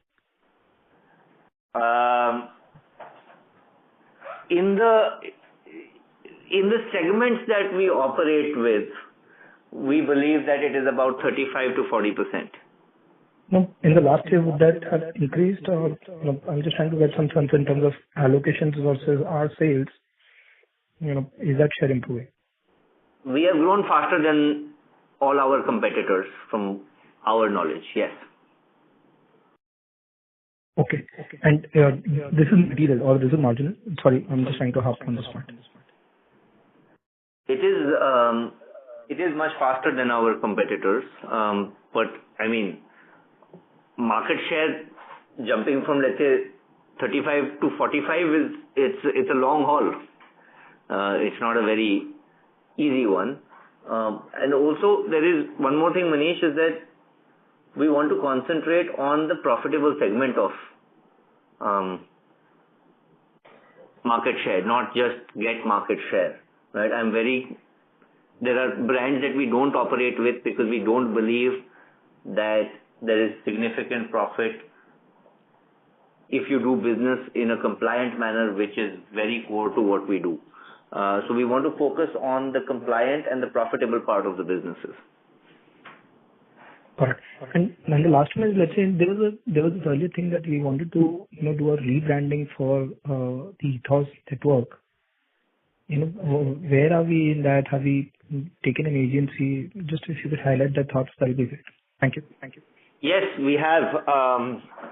In the segments that we operate with, we believe that it is about 35 to 40%. No, in the last year, would that have increased? Or I'm just trying to get some sense in terms of allocations versus our sales. Is that share improving? We have grown faster than all our competitors from our knowledge, yes. Okay. And this is material or this is marginal? Sorry, I'm just trying to hop on this point. It is much faster than our competitors. But I mean, market share jumping from, let's say, 35 to 45 it's a long haul. It's not a very easy one. And also there is one more thing, Manish, is that we want to concentrate on the profitable segment of market share, not just get market share. Right? There are brands that we don't operate with because we don't believe that there is significant profit if you do business in a compliant manner, which is very core to what we do. So we want to focus on the compliant and the profitable part of the businesses. Correct. And the last one is, let's say there was this earlier thing that we wanted to do a rebranding for the Ethos network. Where are we in that? Have we taken an agency? Just if you could highlight that thoughts, that would be great. Thank you. Yes, we have.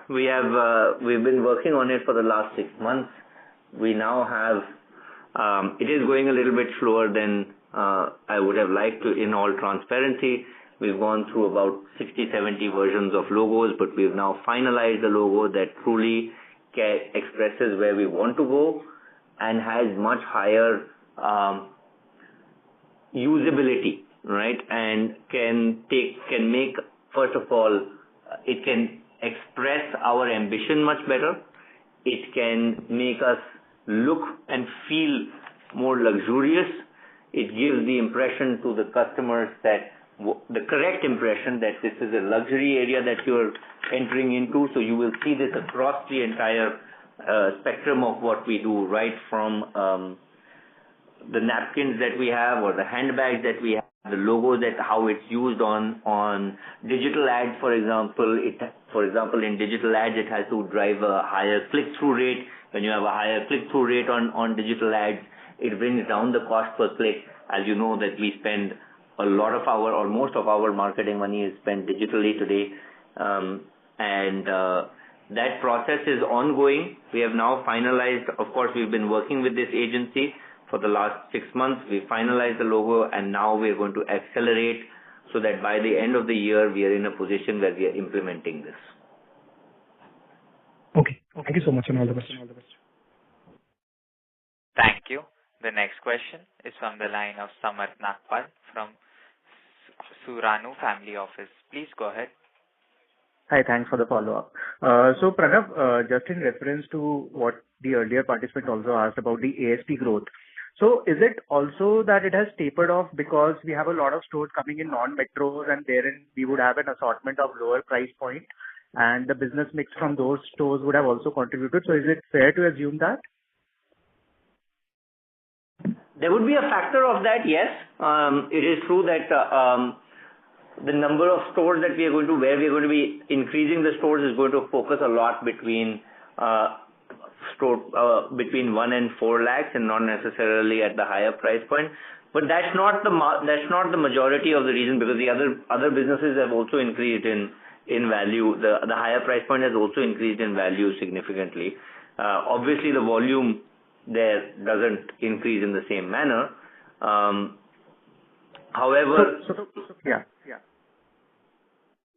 We've been working on it for the last 6 months. We now have. It is going a little bit slower than I would have liked to. In all transparency, we've gone through about 60-70 versions of logos, but we've now finalized the logo that truly expresses where we want to go and has much higher usability, right? And can make, first of all, it can express our ambition much better. It can make us look and feel more luxurious. It gives the impression to the customers that the correct impression that this is a luxury area that you're entering into. So you will see this across the entire spectrum of what we do, right from the napkins that we have or the handbags that we have, the logos, that how it's used on digital ads, for example. In digital ads, it has to drive a higher click-through rate. When you have a higher click-through rate on digital ads, it brings down the cost per click. As you know that we spend a lot of our, or most of our marketing money is spent digitally today. That process is ongoing. We have now finalized, of course, we've been working with this agency for the last 6 months. We finalized the logo, and now we're going to accelerate so that by the end of the year, we are in a position where we are implementing this. Okay. Thank you so much, and all the best. Thank you. The next question is from the line of Samarth Nagpal from Suranu Family Office. Please go ahead. Hi, thanks for the follow-up. So Pranav, just in reference to what the earlier participant also asked about the ASP growth. So is it also that it has tapered off because we have a lot of stores coming in non-metros, and therein we would have an assortment of lower price point, and the business mix from those stores would have also contributed? So is it fair to assume that? There would be a factor of that, yes. It is true that the number of stores that where we are going to be increasing the stores is going to focus a lot between 1 and 4 lakhs and not necessarily at the higher price point. But that's not the majority of the reason, because the other businesses have also increased in value. The higher price point has also increased in value significantly. Obviously, the volume there doesn't increase in the same manner. However,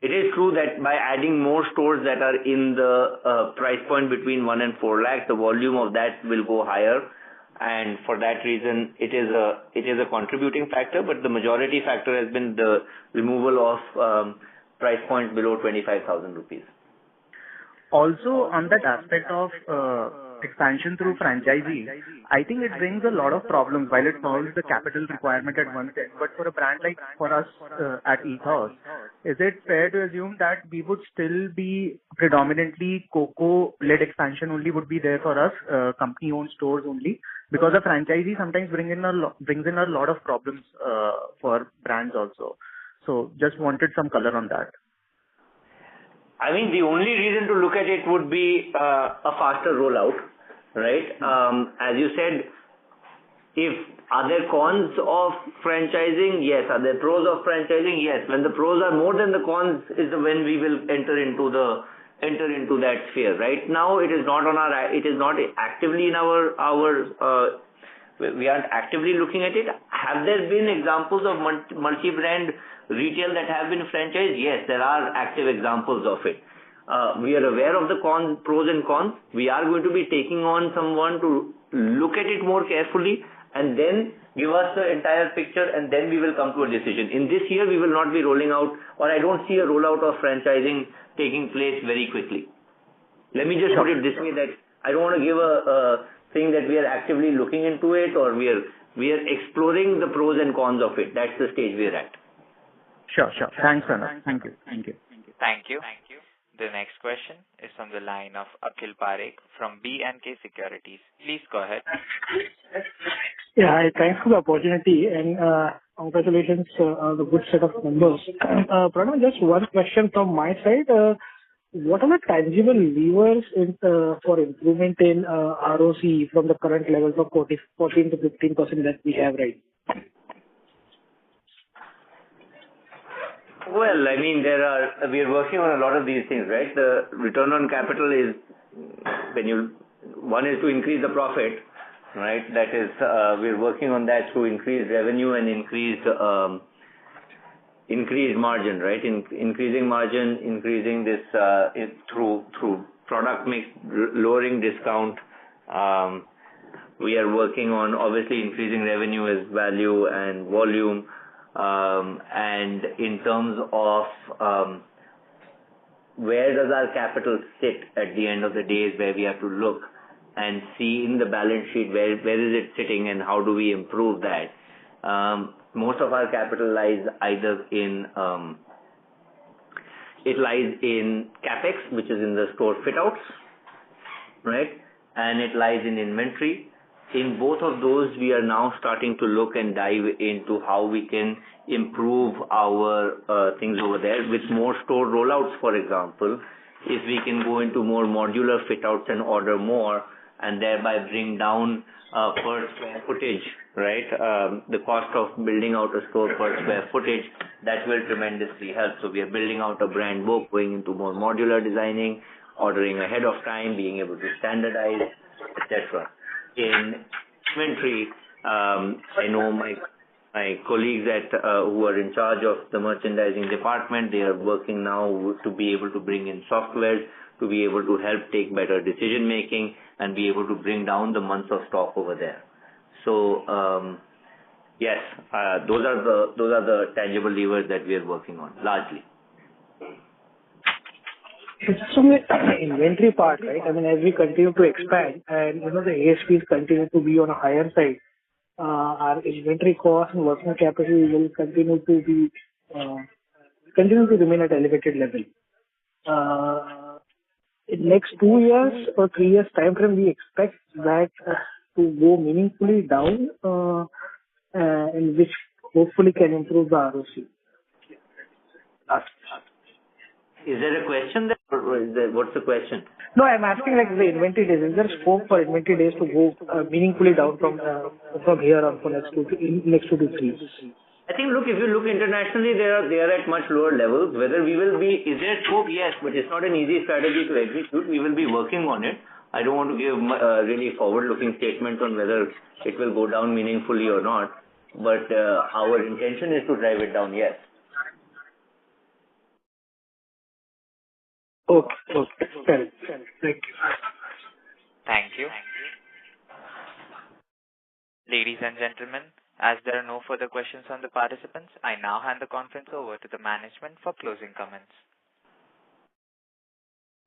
it is true that by adding more stores that are in the price point between 1 and 4 lakhs, the volume of that will go higher, and for that reason, it is a contributing factor. But the majority factor has been the removal of price points below 25,000 rupees. Also, on that aspect of expansion through franchisee, I think it brings a lot of problems while it solves the capital requirement at one end. But for a brand like for us at Ethos, is it fair to assume that we would still be predominantly COCO-led expansion only would be there for us, company-owned stores only? Because a franchisee sometimes brings in a lot of problems for brands also. So just wanted some color on that. I mean, the only reason to look at it would be a faster rollout, right? As you said, are there cons of franchising? Yes. Are there pros of franchising? Yes. When the pros are more than the cons is when we will enter into that sphere. Right now, it is not actively in our we aren't actively looking at it. Have there been examples of multi-brand retail that have been franchised? Yes, there are active examples of it. We are aware of the pros and cons. We are going to be taking on someone to look at it more carefully and then give us the entire picture, and then we will come to a decision. In this year, we will not be rolling out, or I don't see a rollout of franchising taking place very quickly. Let me just put it this way, that I don't want to give a thing that we are actively looking into it, or we are exploring the pros and cons of it. That's the stage we are at. Sure. Thanks, Pranav. Thank you. Thank you. The next question is from the line of Akhil Parekh from B&K Securities. Please go ahead. Yeah, hi. Thanks for the opportunity, and congratulations on the good set of numbers. Pranav, just one question from my side. What are the tangible levers for improvement in ROC from the current levels of 14 to 15% that we have right now? Well, I mean, we are working on a lot of these things, right? The return on capital is one is to increase the profit, right? That is, we're working on that to increase revenue and increase margin, right? Increasing margin, increasing this through product mix, lowering discount. We are working on obviously increasing revenue as value and volume. And in terms of where does our capital sit at the end of the day is where we have to look and see in the balance sheet where is it sitting and how do we improve that. Most of our capital lies either in CapEx, which is in the store fit outs, right? and it lies in inventory. In both of those, we are now starting to look and dive into how we can improve our things over there with more store rollouts, for example. If we can go into more modular fit outs and order more and thereby bring down per square footage, right? The cost of building out a store per square footage, that will tremendously help. So we are building out a brand book, going into more modular designing, ordering ahead of time, being able to standardize, etc. In inventory, I know my colleagues who are in charge of the merchandising department, they are working now to be able to bring in software to be able to help take better decision making and be able to bring down the months of stock over there. So yes, those are the tangible levers that we are working on largely. Just on the inventory part, right? I mean, as we continue to expand and, the ASPs continue to be on a higher side, our inventory cost and working capital will continue to remain at elevated level. In next 2 years or 3 years time frame, we expect that to go meaningfully down, and which hopefully can improve the ROC. Is there a question there, or what's the question? No, I'm asking like the inventory days. Is there scope for inventory days to go meaningfully down from here on for next 2 to 3 years? I think, look, if you look internationally, they are at much lower levels. Whether we will be, is there scope? Yes, but it's not an easy strategy to execute. We will be working on it. I don't want to give really forward-looking statements on whether it will go down meaningfully or not. But our intention is to drive it down, yes. Okay. Fair. Thank you. Thank you. Ladies and gentlemen, as there are no further questions from the participants, I now hand the conference over to the management for closing comments.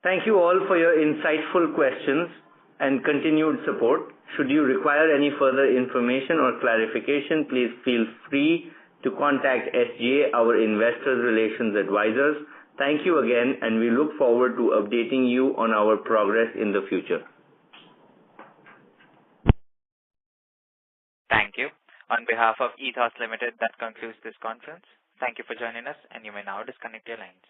Thank you all for your insightful questions and continued support. Should you require any further information or clarification, please feel free to contact SGA, our Investor Relations Advisors. Thank you again, and we look forward to updating you on our progress in the future. Thank you. On behalf of Ethos Limited, that concludes this conference. Thank you for joining us, and you may now disconnect your lines.